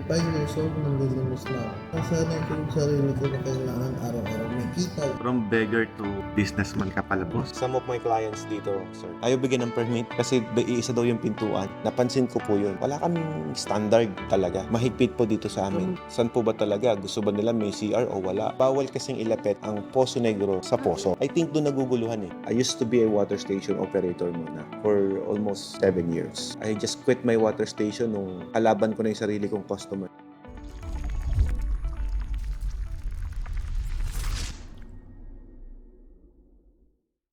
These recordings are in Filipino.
5 years old, nanlilinis na ako. Nasanay ko yung sarili ko na kailangan araw-araw may kita. From beggar to businessman ka pala, boss. Some of my clients dito, sir, ayaw bigyan ng permit kasi iisa daw yung pintuan. Napansin ko po yun. Wala kaming standard talaga. Mahigpit po dito sa amin. Saan po ba talaga? Gusto ba nila may CR o wala? Bawal kasing ilapit ang Poso Negro sa poso. I think doon naguguluhan eh. I used to be a water station operator muna for almost 7 years. I just quit my water station nung kalaban ko na yung sarili kong customer.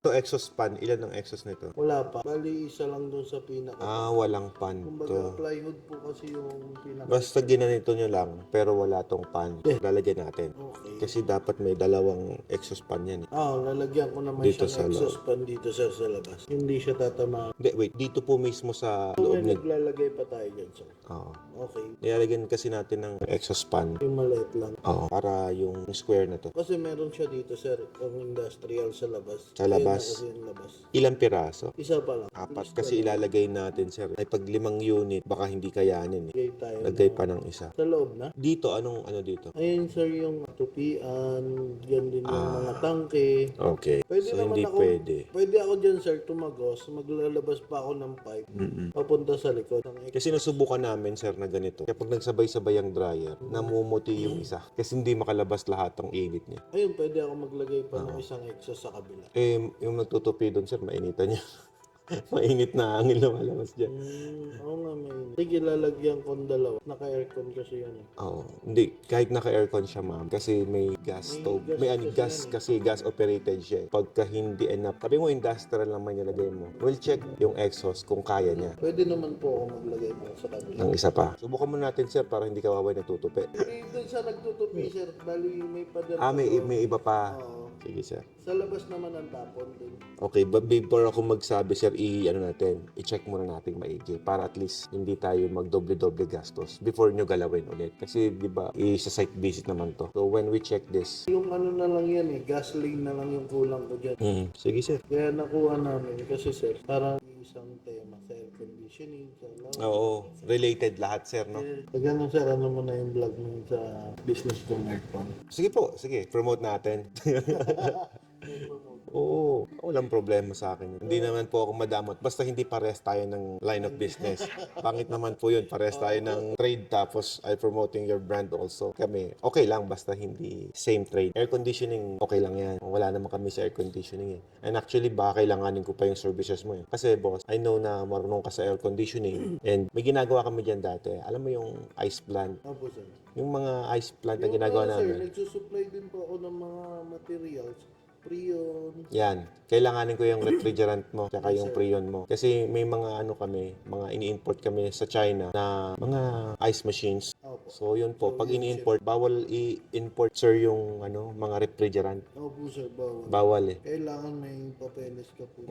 So, exhaust pan, ilan ang exhaust nito? Wala pa. Bali, isa lang doon sa pinaka. Walang pan Kumbaga, to. plywood po kasi yung pinaka. Basta ginanito nyo lang, pero wala tong pan. Lalagyan natin. Okay. Kasi dapat may dalawang exhaust pan yan. Lalagyan ko naman Dito sa siyang exhaust fan dito sir sa labas. Hindi siya tatama. Hindi, wait. Dito po mismo sa May loob nito. naglalagay pa tayo dyan sir. Oo. Okay. Nilalagyan kasi natin ng exhaust pan. Yung maliit lang. Oo. Para yung square na to. Kasi meron siya dito sir, ang industrial sa labas. Sa labas? Ayun na kasi yung labas. Ilang piraso? Isa pa lang. 4. Kasi ilalagay natin, sir. Ay pag 5 unit, baka hindi kayanin eh. Lagay tayo. Lagay pa ng isa. Sa loob na. Dito, anong ano dito? Ayun sir yung tupian, yan din yung mga tangke. Okay. Pwede So, naman hindi ako, pwede. Pwede ako dyan sir tumagos, maglalabas pa ako ng pipe, papunta sa likod. Kasi nasubukan namin, sir, na ganito. Kapag nagsabay-sabay ang dryer, namumuti yung isa. Kasi hindi makalabas lahat ng init niya. Ayun, pwede ako maglagay pa ng isang exhaust sa kabila. Yung nagtutupi doon, sir, mainitan niya. Mainit na hangin lumalabas dyan. Oo nga, may. Sige, lalagyan kong dalawa. Naka-aircon kasi yan eh. Oo. Hindi, kahit naka-aircon siya, ma'am. Kasi may gas stove. May gas kasi gas operated siya. Pagka hindi enough. Sabi mo, industrial naman nilagay mo. We'll check yung exhaust kung kaya niya. Pwede naman po ako maglagay pa sa kabila. Ang isa pa. Subukan mo natin, sir, para hindi ka waway natutupi. Doon sa nagtutupi, sir, bali may padala. May iba pa. Oo. Sige, sir. Sa labas naman ang tapon din. Okay, but before ako magsabi, sir, i-check muna natin maigi para at least hindi tayo magdoble-doble gastos before nyo galawin ulit. Kasi, di ba, sa site visit naman to. So, when we check this, Yung ano na lang yan eh, gasoline na lang yung kulang ko dyan. sige, sir. Kaya nakuha namin kasi sir, parang isang tema sa air conditioning, sa lang. Oo, related lahat, sir, no? Pag ano sir, ano mo na yung vlog mo sa business kong aircon. Sige po, sige, promote natin. Oo, walang problema sa akin. Hindi naman po ako madamot. Basta hindi pares tayo ng line of business. Pangit naman po yun. Pares tayo ng trade tapos I promoting your brand also. Kami, okay lang basta hindi same trade. Air conditioning, okay lang yan. Wala naman kami sa air conditioning eh. And actually, baka kailanganin ko pa yung services mo eh. Kasi boss, I know na marunong ka sa air conditioning and may ginagawa kami dyan dati. Alam mo yung ice plant? Opo sir. Yung mga ice plant na ginagawa Sir, namin. nagsusupply din po ako ng mga materials. Prion. Yan. Kailanganin ko yung refrigerant mo tsaka yung Prion mo. Kasi may mga ano kami, mga ini-import kami sa China na mga ice machines. Opo. So yun po, pag ini-import, bawal i-import sir yung ano, mga refrigerant. Opo sir, bawal. Bawal eh. Kailangan may papeles ka po.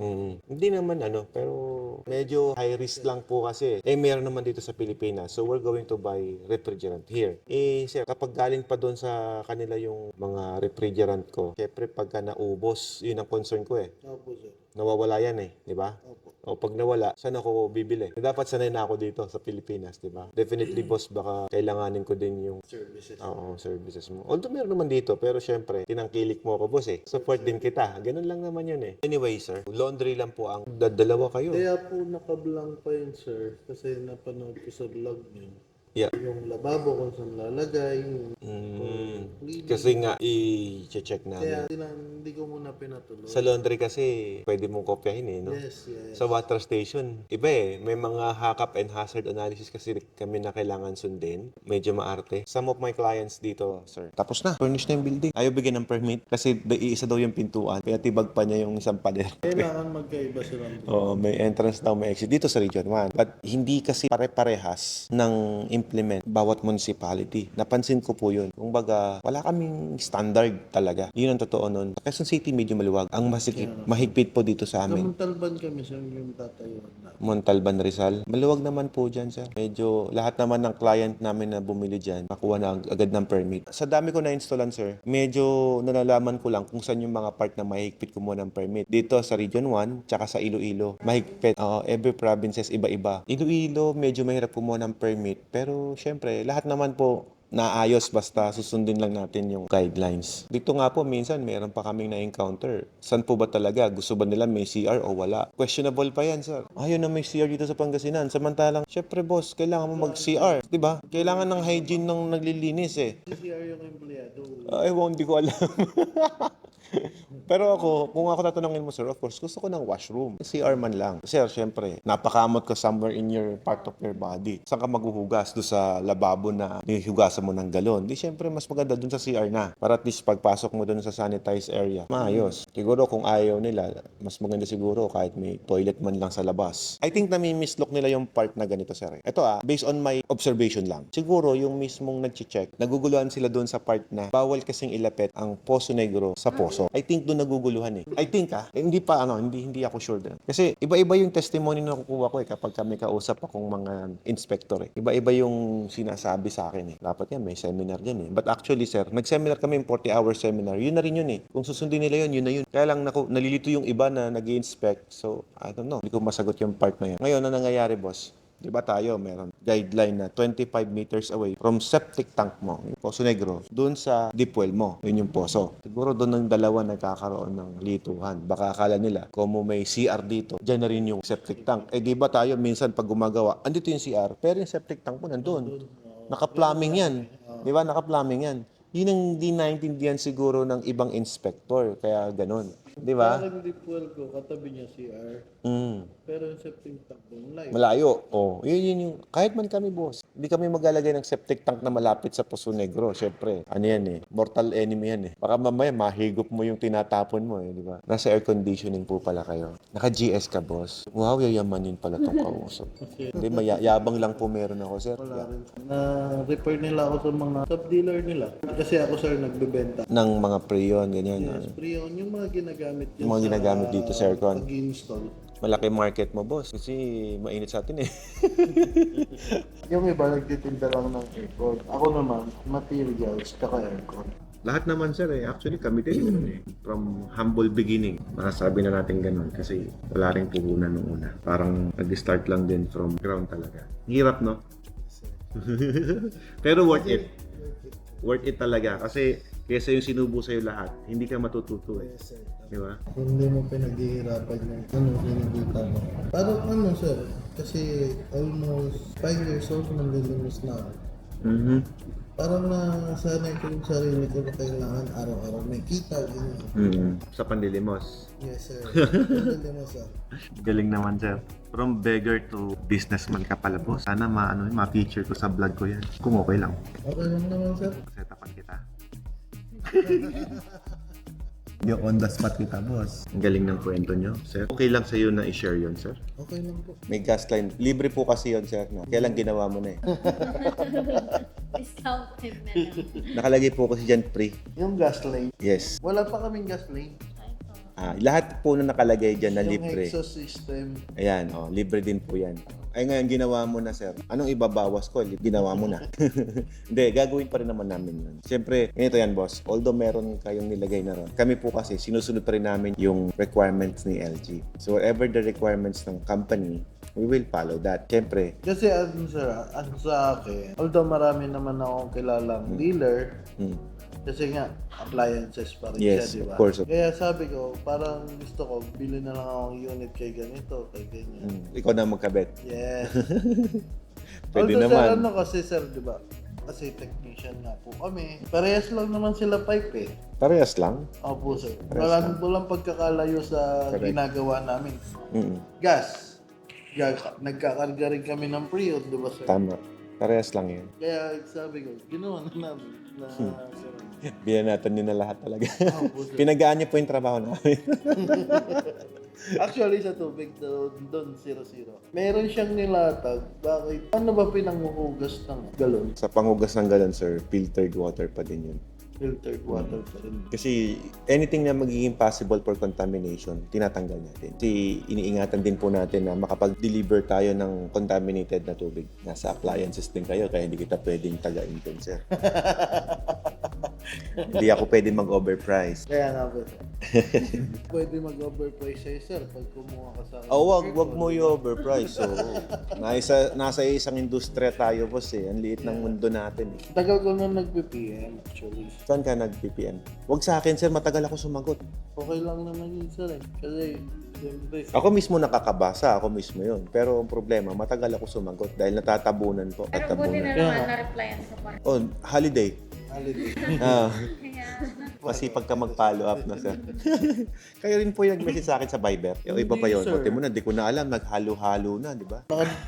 Hindi naman ano, pero medyo high risk lang po kasi. Meron naman dito sa Pilipinas. So we're going to buy refrigerant here. Sir, kapag galing pa doon sa kanila yung mga refrigerant ko, syempre pagka naubos, yun ang concern ko eh. Opo sir. Nawawala yan eh, di ba? Opo. O pag nawala, saan ako bibili? Dapat sanay na ako dito sa Pilipinas, di ba? Definitely boss, baka kailanganin ko din yung Services. services mo. Although meron naman dito, pero syempre, tinangkilik mo ako boss eh. Support din kita. Ganun lang naman yun eh. Anyway sir, laundry lang po ang dalawa kayo. Kaya po nakablang pa yun sir, kasi napanood ko sa vlog niyo. Yeah. Yung lababo kung saan lalagay. Yung Kasi nga, i-check Kaya namin. hindi ko muna pinatuloy. Sa laundry kasi, pwede mong kopyahin eh, no? Yes. Sa water station, iba eh. May mga hack-up and hazard analysis kasi kami na kailangan sundin. Medyo maarte. Some of my clients dito, sir. Tapos na. Furnish na yung building. Ayaw bigyan ng permit kasi iisa daw yung pintuan. Kaya tibag pa niya yung isang pader. Kailangan magkaiba silang Oo, may entrance daw, may exit. Dito sa Region 1. But hindi kasi pare-parehas ng implement bawat municipality. Napansin ko po yun. Kung baga, wala kaming standard talaga. Yun ang totoo nun. Sa Quezon City, medyo maluwag. Ang mahigpit po dito sa amin. Kamuntalban kami sa yung tatayuan na. Montalban, Rizal. Maluwag naman po dyan, sir. Medyo lahat naman ng client namin na bumili dyan, nakuha na agad ng permit. Sa dami ko na-installan, sir, medyo nalalaman ko lang kung saan yung mga part na mahigpit kumuha ng permit. Dito sa Region 1, tsaka sa Iloilo. Mahigpit. Every provinces iba-iba. Iloilo, medyo mahirap kumuha ng permit. Pero Pero syempre, lahat naman po naayos basta susundin lang natin yung guidelines. Dito nga po, minsan meron pa kaming na-encounter. Saan po ba talaga? Gusto ba nila may CR o wala? Questionable pa yan, sir. Ayaw na may CR dito sa Pangasinan. Samantalang, syempre boss, kailangan mo mag-CR. Diba? Kailangan ng hygiene ng naglilinis eh. CR yung empleyado. Ay, hindi ko alam. Pero ako, kung ako tatanungin mo, sir, of course, gusto ko ng washroom. CR man lang. Sir, syempre, napakamot ka somewhere in your part of your body. Saan ka maghuhugas? Doon sa lababo na nihugasan mo ng galon. Di syempre, mas maganda doon sa CR na. Para at least pagpasok mo doon sa sanitized area, maayos. Siguro kung ayaw nila, mas maganda siguro kahit may toilet man lang sa labas. I think nami-mislook nila yung part na ganito, sir. Ito based on my observation lang. Siguro yung mismong nag-check, naguguluhan sila doon sa part na bawal kasing ilapit ang Poso Negro sa poso. I think doon naguguluhan eh. I think hindi pa hindi ako sure din. Kasi iba-iba yung testimony na nakukuha ko kapag kami kausap akong mga inspector eh. Iba-iba yung sinasabi sa akin eh. Dapat yan, may seminar dyan eh. But actually sir, nag-seminar kami, 40-hour seminar. Yun na rin yun eh. Kung susundin nila yun, yun na yun. Kaya lang nalilito yung iba na nag-inspect. So, I don't know. Hindi ko masagot yung part na yun. Ngayon, na nangyayari boss? Di ba tayo, meron guideline na 25 meters away from septic tank mo, yung Poso Negro, doon sa deep well mo, yun yung poso. Siguro doon ng dalawa nagkakaroon ng lituhan. Baka akala nila, kung may CR dito, dyan na rin yung septic tank. Eh di ba tayo, minsan pag gumagawa, andito yung CR, pero yung septic tank mo nandun. Naka-plumbing yan. Di ba? Naka-plumbing yan. Yun ang di naintindihan siguro ng ibang inspector. Kaya ganun. Di ba? Parang deep well ko, katabi niya CR. Pero yung septic tank doon, live. Malayo. Yun yung, kahit man kami, boss. Hindi kami maglalagay ng septic tank na malapit sa Poso Negro. Siyempre, ano yan eh. Mortal enemy yan eh. Baka mamaya, mahigop mo yung tinatapon mo eh, di ba? Nasa air conditioning po pala kayo. Naka-GS ka, boss. Wow, yayamanin pala tong kausap. Hindi, yabang lang po meron ako, sir. Wala rin. Na-refer nila ako sa mga sub-dealer nila. Kasi ako, sir, nagbebenta. Ng mga preyon, ganyan. Yes, pre-on, yung mga ginagamit dyan Yung mga ginagamit dito sa aircon. pag-install. Malaki market mo, boss. Kasi mainit sa atin eh. Yung iba nagtitinda lang ng aircon. Ako naman, materials, kaka aircon. Lahat naman sir eh. Actually kami din yun eh. From humble beginning. Masasabi na natin ganun. Kasi wala rin puhunan nung una. Parang nag-start lang din from ground talaga. Hirap no? Pero worth it. Worth it talaga. Kasi kesa yung sinubo sa'yo lahat, hindi ka matututo eh. Yes, sir. Di ba? Kung hindi mo pinaghihirapan yung sinigita mo. Parang sir, kasi almost 5 years old nandilimus na ako. Parang nasanay ko yung sarili ko na kailangan araw-araw may kita. Sa Pandilimos. Yes, sir. Nandilimus ah. Galing naman sir. From beggar to businessman ka pala boss. Sana ma-feature ko sa vlog ko yan. Kung okay lang. Okay lang naman, sir. Setapan kita. Yung on the spot kita, boss. Ang galing ng kwento nyo, sir. Okay lang sa'yo na i-share yun, sir? Okay lang po. May gas line. Libre po kasi yun, sir. No? Kaya lang ginawa mo na eh. Discount him na lang. Nakalagay po kasi dyan free. Yung gas lane, Yes. wala pa kaming gas lane. Lahat po na nakalagay dyan na Yung libre. exhaust system, Ayan, libre din po yan. Ay ngayon, ginawa mo na, sir. Anong ibabawas ko? Ginawa mo na. Hindi, gagawin pa rin naman namin yun. Siyempre, ganito yan, boss. Although meron kayong nilagay na ron, kami po kasi, sinusunod pa rin namin yung requirements ni LG. So, whatever the requirements ng company, we will follow that. Siyempre, kasi sir, sa akin, although marami naman akong kilalang dealer, kasi nga, appliances pa rin Yes, siya, di ba? of course. Kaya sabi ko, parang gusto ko, bili na lang akong unit kay ganito, kay ganyan. ikaw na magkabet. Yes. Pwede although naman. sir, kasi sir, di ba? Kasi technician nga po kami. Parehas lang naman sila pipe eh. Parehas lang. Opo sir. Parehas Walang pagkakalayo sa Correct. ginagawa namin. Gas. Nagkakarga rin kami ng pre-on, di ba sir? Tama. Parehas lang yun. Kaya sabi ko, ginawa na namin na Binanatan nyo na lahat talaga. Opo, sir. Pinagaan nyo po yung trabaho namin. Actually, sa tubig doon, 0-0. Meron siyang nilatag. Bakit? Ano ba pinanguhugas ng galon? Sa panghugas ng galon, sir, filtered water pa din yun. Filtered water pa rin. Kasi anything na magiging possible for contamination, tinatanggal natin. Kasi iniingatan din po natin na makapag-deliver tayo ng contaminated na tubig. Nasa appliances din kayo, kaya hindi kita pwedeng tagain dun, sir. Hindi ako pwedeng mag-overprice. Kaya nga po. Pwede mag-overprice sa'yo, sir, pag kumuha ka sa akin. Wag mo i-overprice. So, nasa isang industriya tayo, boss eh. Ang liit ng mundo natin eh. Tagal ko na nag-PPM, actually. Saan ka nag-PPM? Wag sa akin, sir. Matagal ako sumagot. Okay lang naman yun, sir, eh. Kasi, siyempre, Ako mismo nakakabasa. Ako mismo yun. Pero ang problema, matagal ako sumagot dahil natatabunan po. Pero buti na Kaya- naman na-replyan sa part. Oh, holiday. holiday. Ah, Kaya, masipag ka mag-follow up na, sir. Kayo rin po yung nag-message sa akin sa Viber. Yung iba pa yun. Hindi, sir. Buti mo na, di ko na alam. Naghalo-halo na, di ba?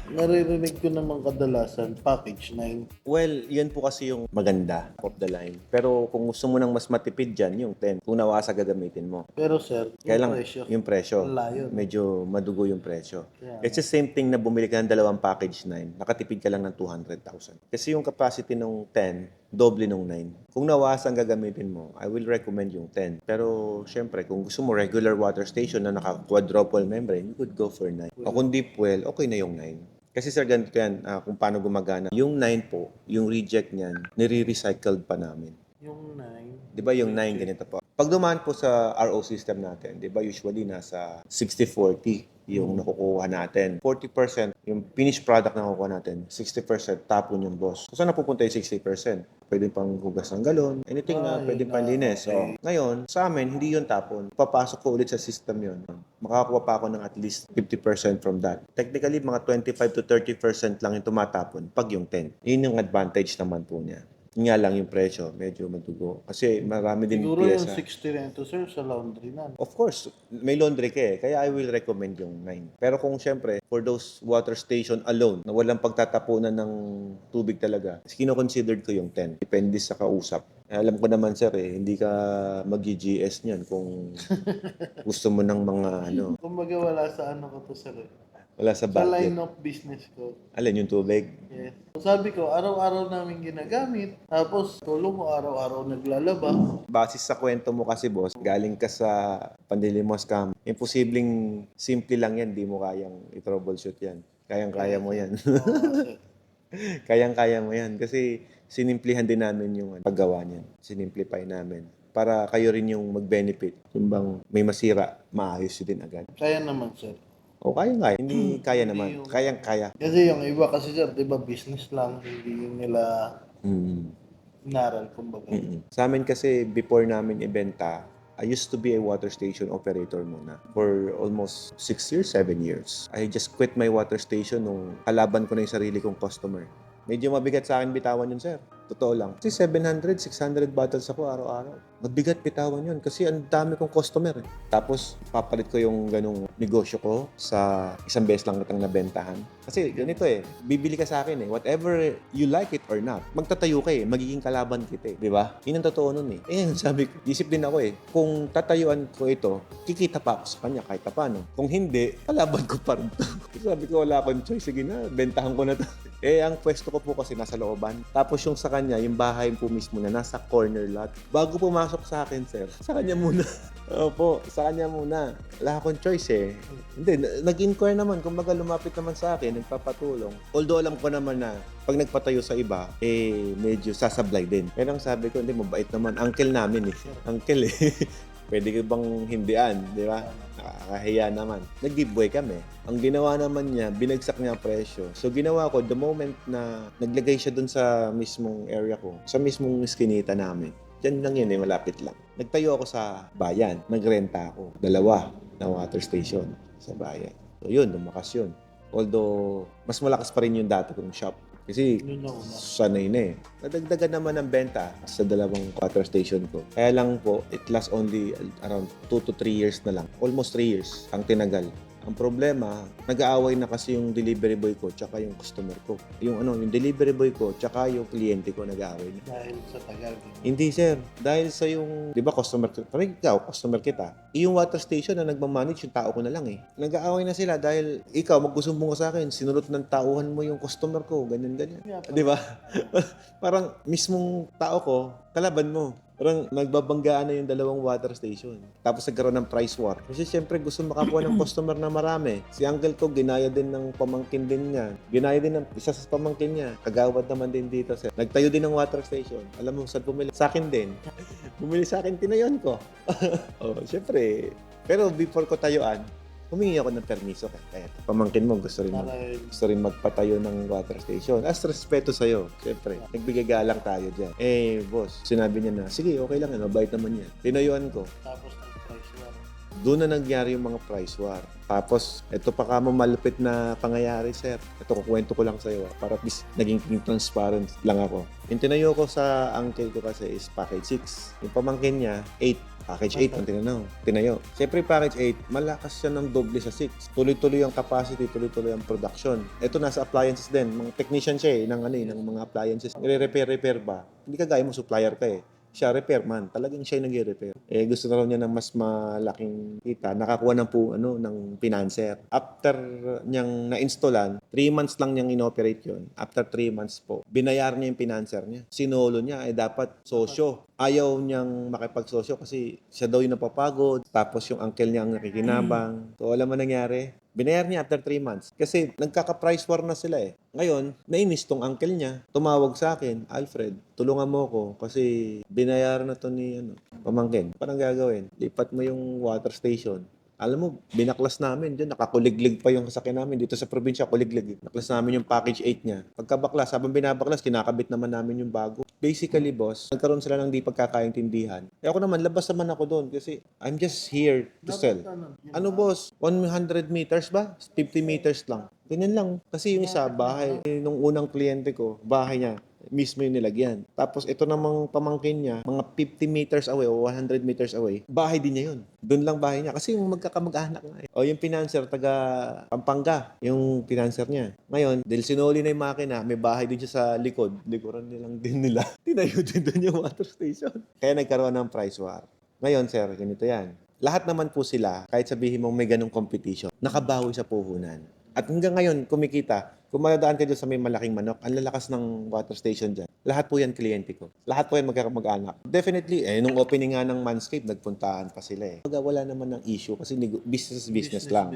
Naririnig ko naman kadalasan, package 9. Well, yun po kasi yung maganda of the line. Pero kung gusto mo nang mas matipid dyan, yung 10. Kung nawasa gagamitin mo. Pero, sir, Kaya yung lang, presyo. yung presyo, Wala yun. medyo madugo yung presyo. Yeah. It's the same thing na bumili ka ng dalawang package 9, nakatipid ka lang ng 200,000. Kasi yung capacity ng 10, doble nung 9. Kung nawasa ang gagamitin mo, I will recommend yung 10. Pero, syempre, kung gusto mo regular water station na naka-quadruple membrane, you could go for 9. O kung deep well, okay na yung 9. Kasi sir, ganito yan, kung paano gumagana. Yung 9 po, yung reject niyan, nire-recycled pa namin. Yung 9. Di ba yung 9 ganito po? Pag dumaan po sa RO system natin, di ba usually nasa 60-40 yung nakukuha natin. 40% yung finished product na nakukuha natin. 60% tapon yung boss. So saan napupunta yung 60%? Pwede pang hugas ng galon, anything na pwede pang linis. So, ngayon, sa amin, hindi yun tapon. Papasok ko ulit sa system yun. Makakakuha pa ako ng at least 50% from that. Technically, mga 25 to 30% lang yung tumatapon pag yung 10. Yun yung advantage naman po niya. Yun nga lang yung presyo, medyo madugo. Kasi marami din Siguro yung piyesa. 60 rin to, sir, sa laundry na. Of course, may laundry ka eh. Kaya I will recommend yung 9. Pero kung syempre, for those water station alone, na walang pagtatapunan ng tubig talaga, kino-considered ko yung 10. Depende sa kausap. Alam ko naman sir eh, hindi ka mag-GS niyan kung gusto mo ng mga ano, Kumbaga wala sa ano ko to, sir. wala sa Sa line budget. of business ko. Alin yung tubig? Yes. Sabi ko, araw-araw namin ginagamit. Tapos, tulong ko araw-araw naglalaba. Base sa kwento mo kasi boss, galing ka sa Pandilimos scam. Imposibleng simple lang yan, di mo kayang i-troubleshoot yan. Kayang-kaya mo yan. Oo, sir. Kayang-kaya mo yan. Kasi sinimplihan din namin yung paggawa niyan. Sinimplify namin. Para kayo rin yung mag-benefit. Yung bang may masira, maayos yun din agad. Kaya naman, sir. O kayang-kaya. Hindi kaya naman. yung- Kayang-kaya. Kasi yung iba kasi, sir, di ba business lang. Hindi yung nila Mm. inaral, kumbaga. Sa amin kasi, before namin ibenta, I used to be a water station operator muna for almost 6 years, 7 years. I just quit my water station nung kalaban ko na yung sarili kong customer. Medyo mabigat sa akin bitawan yun, sir. Totoo lang. Kasi 700, 600 bottles ako araw-araw. Mabigat bitawan yun kasi ang dami kong customer eh. Tapos, papalit ko yung ganung negosyo ko sa isang beses lang kitang nabentahan. Kasi ganito eh, bibili ka sa akin eh. Whatever you like it or not, magtatayo ka eh. Magiging kalaban kita eh. Di ba? Yun ang totoo nun eh. Sabi ko, isip din ako eh. Kung tatayuan ko ito, kikita pa ako sa kanya kahit paano. Kung hindi, kalaban ko pa rin to. Sabi ko, wala akong choice. Sige na, bentahan ko na to. Ang pwesto ko po kasi nasa looban. Tapos yung sa kanya, yung bahay po mismo na nasa corner lot. Bago pumasok sa akin, sir, sa kanya muna. Opo, sa kanya muna. Wala akong choice eh. Hindi, nag-inquire naman. Kumbaga lumapit naman sa akin, nagpapatulong. Although alam ko naman na pag nagpatayo sa iba, medyo sasablay din. Pero ang sabi ko, hindi, mabait naman. Uncle namin eh. Uncle eh. Pwede ka bang hindian, di ba? Nakakahiya naman. Nag-giveaway kami. Ang ginawa naman niya, binagsak niya ang presyo. So ginawa ko, the moment na naglagay siya dun sa mismong area ko, sa mismong skinita namin, dyan lang yun eh, malapit lang. Nagtayo ako sa bayan, nagrenta ako. 2 na water station sa bayan. So yun, lumakas yun. Although, mas malakas pa rin yung dati kong shop. Kasi Yun na una. sanay na eh. Nadagdagan naman ang benta sa 2 water station ko. Kaya lang po, it lasts only around 2 to 3 years na lang. Almost 3 years ang tinagal. Ang problema, nag-aaway na kasi yung delivery boy ko tsaka yung customer ko. Yung delivery boy ko tsaka yung kliyente ko nag-aaway na. Dahil sa tagal. Hindi sir, dahil sa yung, di ba customer customer kita. Yung water station na nagmamanage yung tao ko na lang eh. Nag-aaway na sila dahil ikaw magkusumbong ka sa akin, sinulot ng tauhan mo yung customer ko, ganyan. Yeah, Di ba? Parang mismong tao ko, kalaban mo. Parang nagbabanggaan na yung dalawang water station. Tapos nagkaroon ng price war. Kasi syempre gusto makakuha ng customer na marami. Si uncle ko, ginaya din ng pamangkin din niya. Ginaya din ng isa sa pamangkin niya. Kagawad naman din dito. Sir. Nagtayo din ng water station. Alam mo, saan bumili? Sa akin din. Bumili sa akin, tinayon ko. Oh, syempre. Pero before ko tayuan, humingi ako ng permiso. Kaya pamangkin mo gusto rin magpatayo ng water station. As respeto sa'yo, syempre. Nagbigay galang tayo dyan. Boss, sinabi niya na, sige, okay lang, mabait naman yan. Tinayuan ko. Tapos ng price war. Doon na nangyari yung mga price war. Tapos, ito pa ka malupit na pangyayari, sir. Ito, kukwento ko lang sa'yo. Para at least naging transparent lang ako. Yung tinayo ko sa uncle ko kasi is package 6. Yung pamangkin niya, 8. Package 8 ang tinayo. Siyempre, package 8, malakas siya ng doble sa 6. Tuloy-tuloy ang capacity, tuloy-tuloy ang production. Ito, nasa appliances din. Mga technician siya ng mga appliances. Nire-repair ba? Hindi ka gaya mo, supplier ka eh. Siya repairman. Talagang siya yung nag-repair. Gusto na raw niya ng mas malaking kita. Nakakuha ng financer. After niyang na-installan, 3 months lang niyang inoperate yun. After 3 months po, binayar niya yung financer niya. Sinolo niya, dapat sosyo. Ayaw niyang makipagsosyo kasi siya daw yung napapagod. Tapos yung uncle niya ang nakikinabang. So, alam mo nangyari? Binayar niya after 3 months. Kasi nagkaka-price war na sila eh. Ngayon, nainis tong uncle niya. Tumawag sa akin, Alfred, tulungan mo ko kasi binayar na to ni pamangkin. Parang gagawin? Lipat mo yung water station. Alam mo, binaklas namin dyan. Nakakuliglig pa yung sasakyan namin. Dito sa probinsya, kuliglig. Naklas namin yung package 8 niya. Pagkabaklas, habang binabaklas, kinakabit naman namin yung bago. Basically, boss, nagkaroon sila ng di pagkakaintindihan. Ako naman, labas naman ako doon kasi I'm just here to sell. Ano, boss? 100 meters ba? 50 meters lang. Ganyan lang. Kasi yung isa, bahay. Nung unang kliyente ko, bahay niya mismo yung nilagyan. Tapos ito namang pamangkin niya, mga 50 meters away o 100 meters away, bahay din niya yun. Doon lang bahay niya. Kasi yung magkakamag-anak nga eh. O yung financer, taga Pampanga, yung financer niya. Ngayon, dahil sinuli na yung makina, may bahay din siya sa likod. Likuran nilang din nila. Tinayo din doon yung water station. Kaya nagkaroon ng price war. Ngayon, sir, ganito yan. Lahat naman po sila, kahit sabihin mong may ganong competition, nakabawi sa puhunan. At hanggang ngayon, kumikita, kung madadaan kayo sa may malaking manok, ang lalakas ng water station dyan. Lahat po yan kliyente ko. Lahat po yan magkakamag-anak. Definitely, nung opening nga ng Manscaped, nagpuntaan pa sila eh. Wala naman ng issue kasi business lang.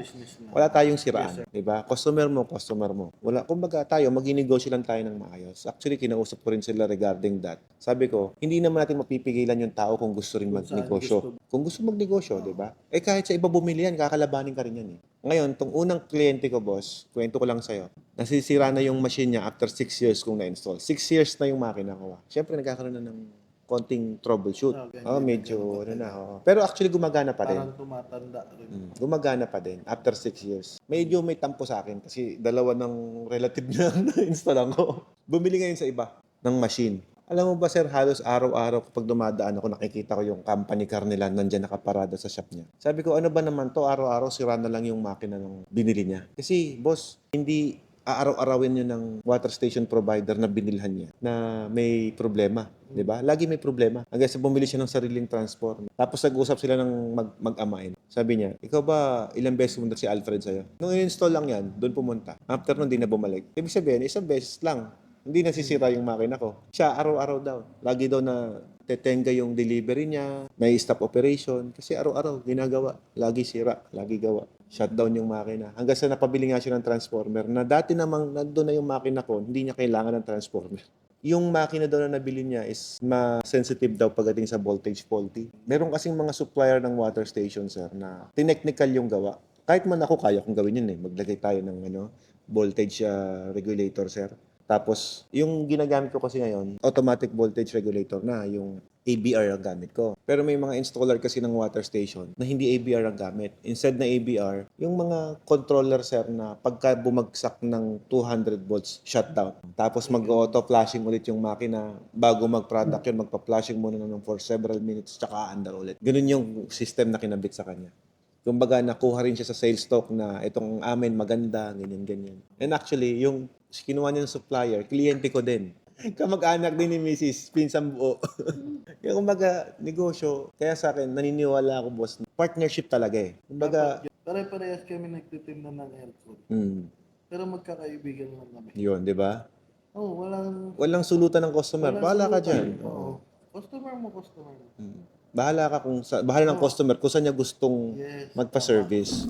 Wala tayong siraan. Diba? Customer mo. Wala. Kumbaga tayo, mag-inegosyo lang tayo ng maayos. Actually, kinausap ko rin sila regarding that. Sabi ko, hindi naman natin mapipigilan yung tao kung gusto rin magnegosyo. Kung gusto magnegosyo, diba? Kahit sa iba bumili yan, kakalabanin ka rin yan eh. Ngayon, tong unang kliyente ko, boss, kwento ko lang sa'yo, nasisira na yung machine niya after 6 years kung na-install. 6 years na yung makina ko. Siyempre, nagkakaroon na ng konting troubleshoot. Medyo, Pero actually, gumagana pa rin. Parang tumatanda rin. Gumagana pa din after 6 years. Medyo may tampo sa akin kasi dalawa ng relative na na-installan ko. Bumili ngayon sa iba ng machine. Alam mo ba, sir, halos araw-araw kapag dumadaan ako, nakikita ko yung company car nila nandyan nakaparada sa shop niya. Sabi ko, ano ba naman to? Araw-araw sira na lang yung makina ng binili niya. Kasi, boss, hindi aaraw-arawin yun ng water station provider na binilhan niya na may problema. Di ba? Lagi may problema. Hanggang sa bumili siya ng sariling transport. Tapos nag-usap sila ng mag-amain. Sabi niya, ikaw ba ilang beses pumunta si Alfred sa'yo? Nung in-install lang yan, doon pumunta. After nun, di na bumalik. Ibig sabihin, isang beses lang. Hindi nasisira yung makina ko. Siya, araw-araw daw. Lagi daw na tetenga yung delivery niya, may stop operation. Kasi araw-araw, ginagawa. Lagi sira, lagi gawa. Shutdown yung makina. Hanggang sa napabili nga siya ng transformer na dati namang nandun na yung makina ko, hindi niya kailangan ng transformer. Yung makina daw na nabili niya is ma-sensitive daw pagdating sa voltage faulty. Meron kasing mga supplier ng water station, sir, na tinechnical yung gawa. Kahit man ako, kaya kong gawin yun eh. Maglagay tayo ng voltage regulator, sir. Tapos, yung ginagamit ko kasi ngayon, automatic voltage regulator na, yung ABR ang gamit ko. Pero may mga installer kasi ng water station na hindi ABR ang gamit. Instead na ABR, yung mga controller, sir, na pagka bumagsak ng 200 volts, shutdown. Tapos mag-auto flashing ulit yung makina. Bago mag-product yun, magpa-flashing muna naman for several minutes, tsaka andar ulit. Ganun yung system na kinabit sa kanya. Kumbaga, nakuha rin siya sa sales stock na itong amin maganda, ganyan-ganyan. And actually, yung kinuha niya ng supplier, kliyente ko din. Kamag-anak din ni Mrs. Pinsang buo. Kaya kumbaga, negosyo. Kaya sa akin, naniniwala ako, boss. Partnership talaga eh. Kumbaga, Pare-parehas kami nagtitinda ng aircon. Pero magkakaibigan lang kami. yun, di ba? Oo, Walang sulutan ng customer. Bahala ka dyan. Oo. Customer mo. Bahala ka bahala ng customer kung saan niya gustong Yes. magpa-service.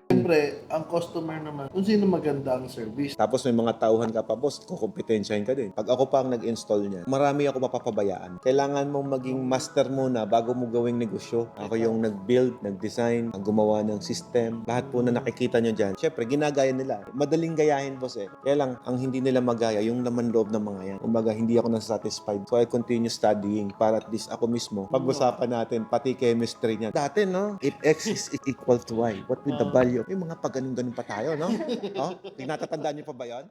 Siyempre, ang customer naman, kung sino maganda ang service. Tapos may mga tauhan ka pa, boss, kukumpetensyahin ka din. Pag ako pa ang nag-install niya, marami ako mapapabayaan. Kailangan mong maging master muna bago mo gawing negosyo. Ako yung nag-build, nag-design, ang gumawa ng system. Lahat po na nakikita nyo dyan. Siyempre, ginagaya nila. Madaling gayahin, boss eh. Kaya lang, ang hindi nila magaya, yung laman loob ng mga yan. Kumbaga, hindi ako nasatisfied. So, I continue studying para at least ako mismo, pag-usapan natin, pati chemistry niya. Dati, no? If X is equal to Y, what will the value? May mga pag-ganun-ganun pa tayo, no? Oh, tinatatandaan niyo pa ba yan?